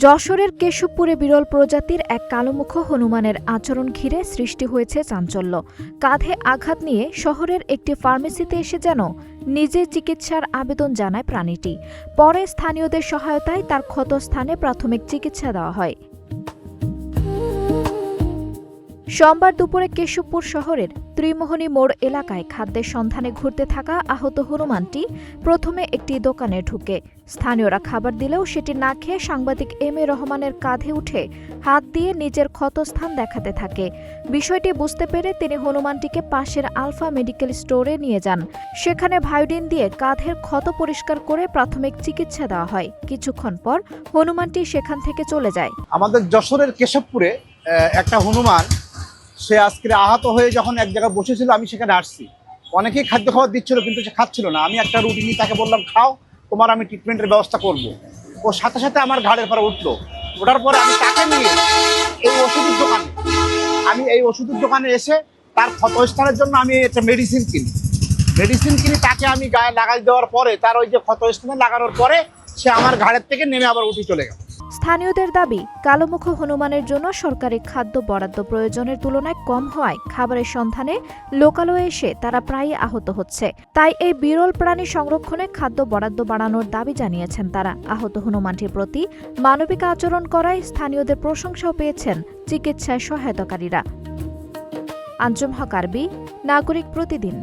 যশোরের কেশবপুরে বিরল প্রজাতির এক কালোমুখ হনুমানের আচরণ ঘিরে সৃষ্টি হয়েছে চাঞ্চল্য। কাঁধে আঘাত নিয়ে শহরের একটি ফার্মেসিতে এসে যেন নিজে চিকিৎসার আবেদন জানায় প্রাণীটি। পরে স্থানীয়দের সহায়তায় তার ক্ষতস্থানে প্রাথমিক চিকিৎসা দেওয়া হয়। সোমবার দুপুরে কেশবপুর শহরের ত্রিমোহনী মোড় এলাকায় খাদ্যের সন্ধানে ঘুরতে থাকা আহত হনুমানটি প্রথমে একটি দোকানে ঢুকে। স্থানীয়রা খাবার দিলেও সেটি না খেয়ে সাংবাদিক এম এ রহমানের কাঁধে উঠে হাত দিয়ে নিজের ক্ষতস্থান দেখাতে থাকে। বিষয়টি বুঝতে পেরে তিনি হনুমানটিকে পাশের আলফা মেডিকেল স্টোরে নিয়ে যান। সেখানে ভায়োডিন দিয়ে কাঁধের ক্ষত পরিষ্কার করে প্রাথমিক চিকিৎসা দেওয়া হয়। কিছুক্ষণ পর হনুমানটি সেখান থেকে চলে যায়। আমাদের যশোরের কেশবপুরে একটা হনুমান, সে আজকে আহত হয়ে যখন এক জায়গায় বসেছিল, আমি সেখানে আসছি। অনেকেই খাদ্য খাবার দিচ্ছিল, কিন্তু সে খাচ্ছিল না। আমি একটা রুটি নিয়ে তাকে বললাম, খাও, তোমার আমি ট্রিটমেন্টের ব্যবস্থা করব। ও সাথে সাথে আমার ঘাড়ের পরে উঠলো। ওঠার পরে আমি তাকে নিয়ে এই ওষুধের দোকানে এসে তার ক্ষতস্থানের জন্য আমি একটা মেডিসিন কিনি। তাকে আমি গায়ে লাগাই দেওয়ার পরে, তার ওই যে ক্ষতস্থানে লাগানোর পরে সে আমার ঘাড়ের থেকে নেমে আবার উঠে চলে গেল। স্থানীয়দের দাবি, কালোমুখ হনুমানের জন্য সরকারি খাদ্য বরাদ্দ প্রয়োজনের তুলনায় কম হওয়ায় খাবারের সন্ধানে লোকালয়ে এসে তারা প্রায়ই আহত হচ্ছে। তাই এই বিরল প্রাণী সংরক্ষণে খাদ্য বরাদ্দ বাড়ানোর দাবি জানিয়েছেন তারা। আহত হনুমানটির প্রতি মানবিক আচরণ করায় স্থানীয়দের প্রশংসাও পেয়েছেন চিকিৎসায় সহায়তাকারীরা। আঞ্জুম হক আরবি, নাগরিক প্রতিদিন।